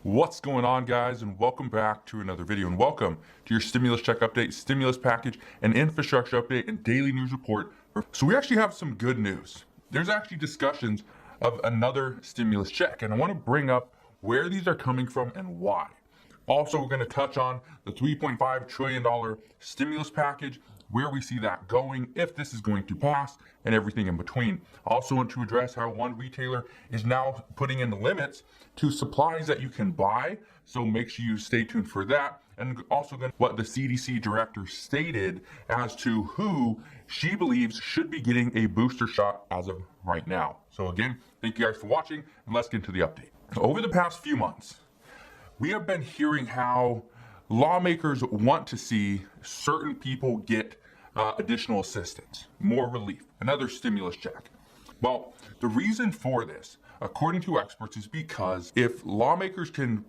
What's going on, guys, and welcome back to another video, and welcome to your stimulus check update, stimulus package, and infrastructure update and daily news report. So we actually have some good news. There's actually discussions of another stimulus check, and I want to bring up where these are coming from and why. Also, we're going to touch on the $3.5 trillion stimulus package, where we see that going, if this is going to pass, and everything in between. Also want to address how one retailer is now putting in the limits to supplies that you can buy, so make sure you stay tuned for that. And also what the CDC director stated as to who she believes should be getting a booster shot as of right now. So again, thank you guys for watching, and let's get into the update. Over the past few months, we have been hearing how lawmakers want to see certain people get additional assistance, more relief, another stimulus check. Well, the reason for this, according to experts, is because if lawmakers can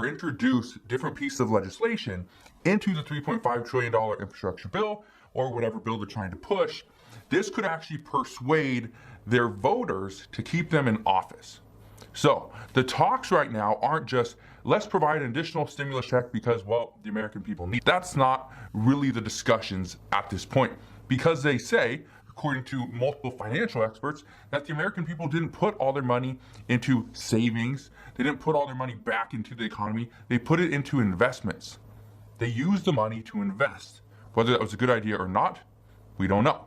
introduce different pieces of legislation into the $3.5 trillion infrastructure bill, or whatever bill they're trying to push, this could actually persuade their voters to keep them in office. So the talks right now aren't just, let's provide an additional stimulus check because, well, the American people need. That's not really the discussions at this point, because they say, according to multiple financial experts, that the American people didn't put all their money into savings. They didn't put all their money back into the economy. They put it into investments. They used the money to invest. Whether that was a good idea or not, we don't know.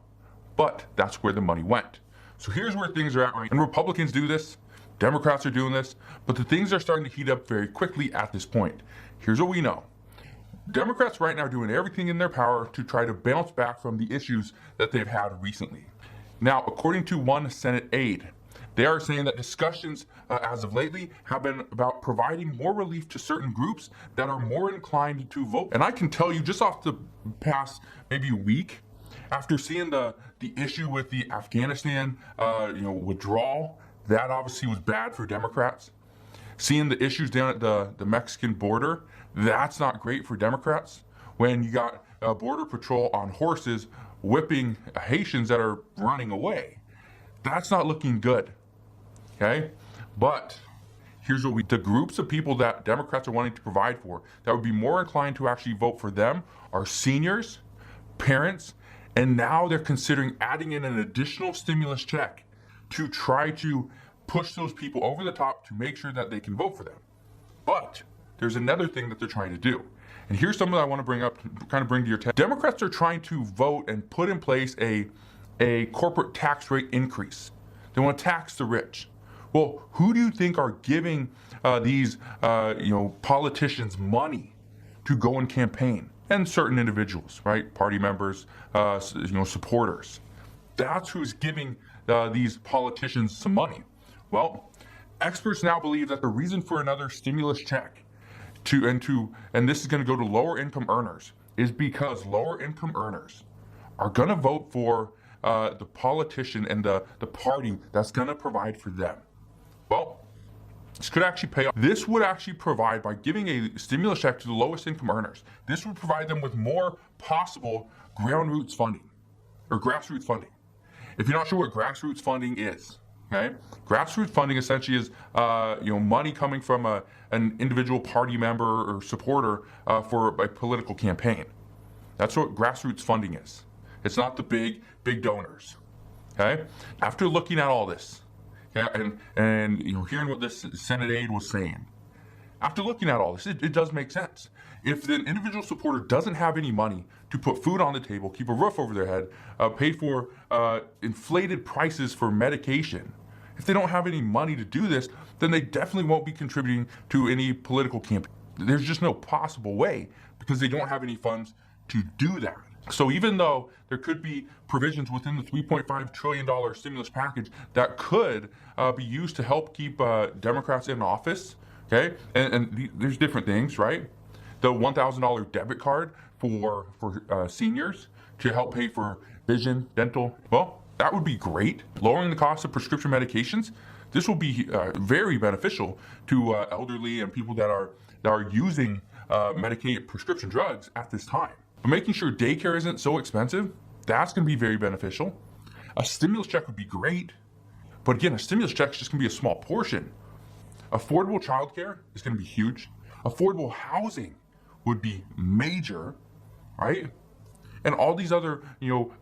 But that's where the money went. So here's where things are at right now. And Republicans do this. Democrats are doing this, but the things are starting to heat up very quickly at this point. Here's what we know. Democrats right now are doing everything in their power to try to bounce back from the issues that they've had recently. Now, according to one Senate aide, they are saying that discussions as of lately have been about providing more relief to certain groups that are more inclined to vote. And I can tell you just off the past maybe week, after seeing the issue with the Afghanistan withdrawal, that obviously was bad for Democrats. Seeing the issues down at the Mexican border, that's not great for Democrats. When you got Border Patrol on horses whipping Haitians that are running away, that's not looking good, okay? But here's what the groups of people that Democrats are wanting to provide for, that would be more inclined to actually vote for them, are seniors, parents, and now they're considering adding in an additional stimulus check to try to push those people over the top to make sure that they can vote for them. But there's another thing that they're trying to do. And here's something I want to bring up, to kind of bring to your attention. Democrats are trying to vote and put in place a corporate tax rate increase. They want to tax the rich. Well, who do you think are giving these politicians money to go and campaign? And certain individuals, right? Party members, supporters. That's who's giving these politicians some money. Well, experts now believe that the reason for another stimulus check and this is going to go to lower income earners, is because lower income earners are going to vote for the politician and the party that's going to provide for them. Well, this could actually pay off. This would actually provide, by giving a stimulus check to the lowest income earners, this would provide them with more possible grassroots funding. If you're not sure what grassroots funding is, okay? Grassroots funding essentially is money coming from an individual party member or supporter for a political campaign. That's what grassroots funding is. It's not the big donors. Okay? After looking at all this, okay, and hearing what this Senate aide was saying, after looking at all this, it does make sense. If the individual supporter doesn't have any money to put food on the table, keep a roof over their head, pay for inflated prices for medication, if they don't have any money to do this, then they definitely won't be contributing to any political campaign. There's just no possible way, because they don't have any funds to do that. So even though there could be provisions within the $3.5 trillion stimulus package that could be used to help keep Democrats in office, okay, and there's different things, right? The $1,000 debit card for seniors to help pay for vision, dental, well, that would be great. Lowering the cost of prescription medications, this will be very beneficial to elderly and people that are using Medicaid prescription drugs at this time. But making sure daycare isn't so expensive, that's going to be very beneficial. A stimulus check would be great, but again, a stimulus check is just going to be a small portion. Affordable childcare is going to be huge. Affordable housing would be major, right? And all these other,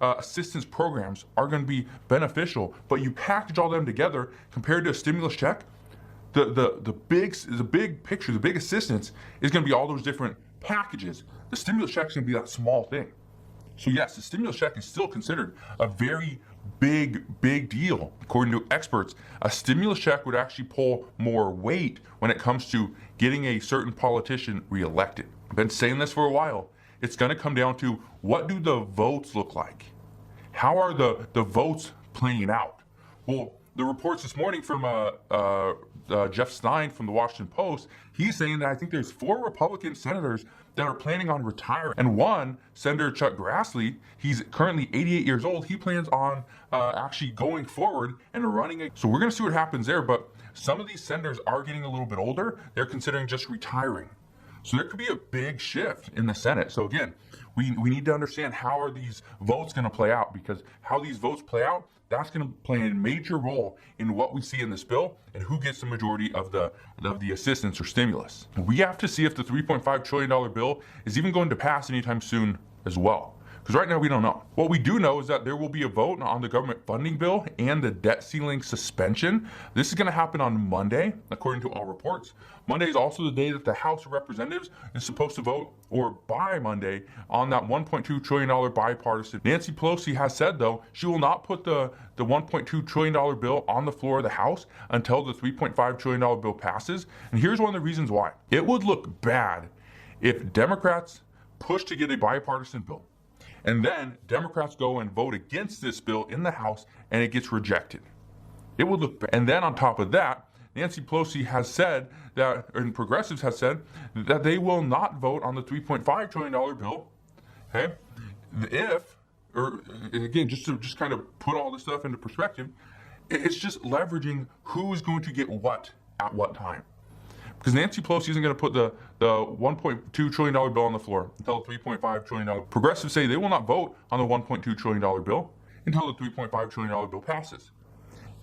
assistance programs are going to be beneficial. But you package all them together compared to a stimulus check, the big picture, the big assistance is going to be all those different packages. The stimulus check is going to be that small thing. So yes, the stimulus check is still considered a very big deal. According to experts, a stimulus check would actually pull more weight when it comes to getting a certain politician reelected. I've been saying this for a while. It's going to come down to, what do the votes look like? How are the votes playing out? Well, the reports this morning from Jeff Stein from the Washington Post, he's saying that I think there's 4 Republican senators that are planning on retiring. And one, Senator Chuck Grassley, he's currently 88 years old. He plans on actually going forward and running. So we're going to see what happens there. But some of these senators are getting a little bit older. They're considering just retiring. So there could be a big shift in the Senate. So again, we need to understand, how are these votes going to play out? Because how these votes play out, that's going to play a major role in what we see in this bill and who gets the majority of the assistance or stimulus. We have to see if the $3.5 trillion bill is even going to pass anytime soon as well. Because right now we don't know. What we do know is that there will be a vote on the government funding bill and the debt ceiling suspension. This is going to happen on Monday, according to all reports. Monday is also the day that the House of Representatives is supposed to vote, or by Monday, on that $1.2 trillion bipartisan. Nancy Pelosi has said, though, she will not put the $1.2 trillion bill on the floor of the House until the $3.5 trillion bill passes. And here's one of the reasons why. It would look bad if Democrats push to get a bipartisan bill, and then Democrats go and vote against this bill in the House and it gets rejected. It would look bad. And then on top of that, Nancy Pelosi has said that, and progressives have said, that they will not vote on the $3.5 trillion bill. Okay? Again, just to kind of put all this stuff into perspective, it's just leveraging who is going to get what at what time. Because Nancy Pelosi isn't going to put the $1.2 trillion bill on the floor until the $3.5 trillion. Progressives say they will not vote on the $1.2 trillion bill until the $3.5 trillion bill passes.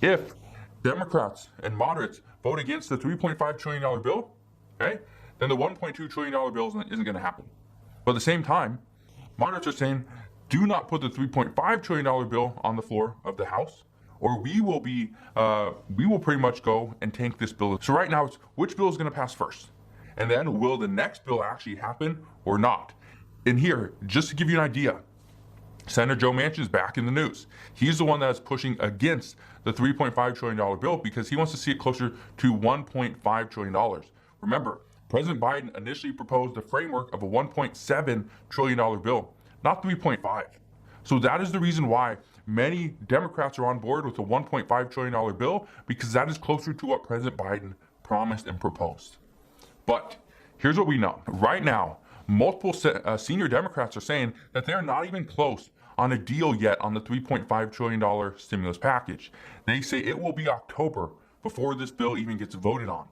If Democrats and moderates vote against the $3.5 trillion bill, okay, then the $1.2 trillion bill isn't going to happen. But at the same time, moderates are saying, do not put the $3.5 trillion bill on the floor of the House, or we will pretty much go and tank this bill. So right now, it's which bill is going to pass first? And then will the next bill actually happen or not? And here, just to give you an idea, Senator Joe Manchin is back in the news. He's the one that's pushing against the $3.5 trillion bill because he wants to see it closer to $1.5 trillion. Remember, President Biden initially proposed a framework of a $1.7 trillion bill, not 3.5. So that is the reason why many Democrats are on board with a $1.5 trillion bill, because that is closer to what President Biden promised and proposed. But here's what we know. Right now, multiple senior Democrats are saying that they're not even close on a deal yet on the $3.5 trillion stimulus package. They say it will be October before this bill even gets voted on.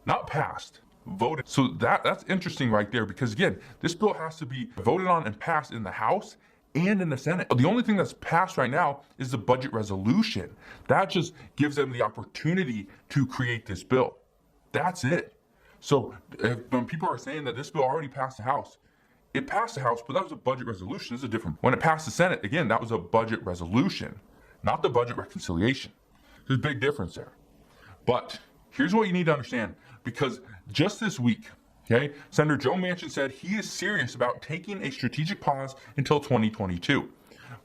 Not passed, voted. So that's interesting right there, because again, this bill has to be voted on and passed in the House and in the Senate. The only thing that's passed right now is the budget resolution. That just gives them the opportunity to create this bill. That's it. So when people are saying that this bill already passed the House, it passed the House, but that was a budget resolution. It's a different. When it passed the Senate, again, that was a budget resolution, not the budget reconciliation. There's a big difference there. But here's what you need to understand, because just this week, okay, Senator Joe Manchin said he is serious about taking a strategic pause until 2022.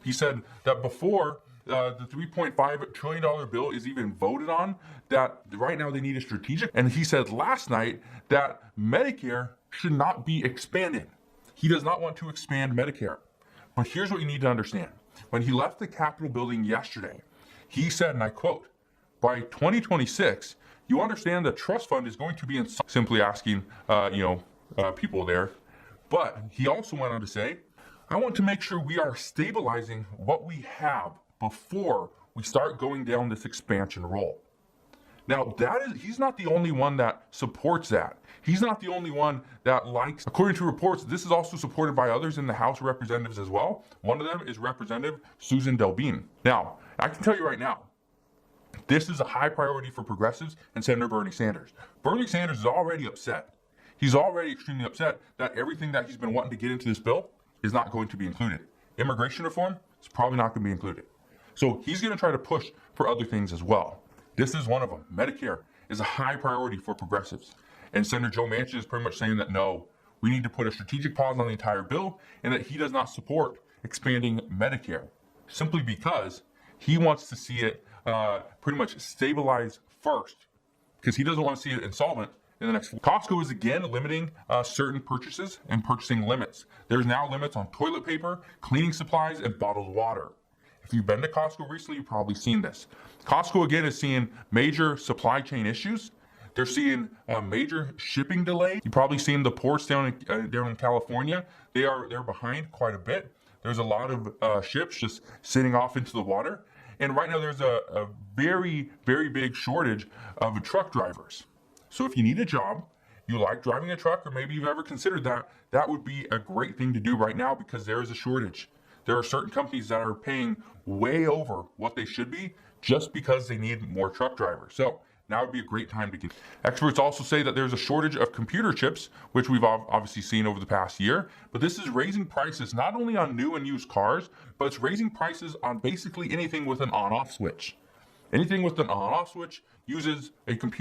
He said that before the $3.5 trillion bill is even voted on, that right now they need a strategic. And he said last night that Medicare should not be expanded. He does not want to expand Medicare. But here's what you need to understand. When he left the Capitol building yesterday, he said, and I quote, "By 2026, you understand the trust fund is going to be simply asking, people there." But he also went on to say, "I want to make sure we are stabilizing what we have before we start going down this expansion role." Now, he's not the only one that supports that. He's not the only one that likes. According to reports, this is also supported by others in the House of Representatives as well. One of them is Representative Susan DelBene. Now, I can tell you right now, This is a high priority for progressives and Senator Bernie Sanders. Bernie Sanders is already upset. He's already extremely upset that everything that he's been wanting to get into this bill is not going to be included. Immigration reform is probably not going to be included. So he's going to try to push for other things as well. This is one of them. Medicare is a high priority for progressives. And Senator Joe Manchin is pretty much saying that no, we need to put a strategic pause on the entire bill and that he does not support expanding Medicare simply because he wants to see it pretty much stabilize first because he doesn't want to see it insolvent in the next. Costco is again limiting certain purchases and purchasing limits. There's now limits on toilet paper, cleaning supplies, and bottled water. If you've been to Costco recently, you've probably seen this. Costco again is seeing major supply chain issues. They're seeing major shipping delay. You've probably seen the ports down in California. They're behind quite a bit. There's a lot of ships just sitting off into the water. And right now there's a very, very big shortage of truck drivers. So if you need a job, you like driving a truck, or maybe you've ever considered that, that would be a great thing to do right now because there is a shortage. There are certain companies that are paying way over what they should be just because they need more truck drivers. So now would be a great time to get. Experts also say that there's a shortage of computer chips, which we've obviously seen over the past year, but this is raising prices not only on new and used cars, but it's raising prices on basically anything with an on-off switch. Anything with an on-off switch uses a computer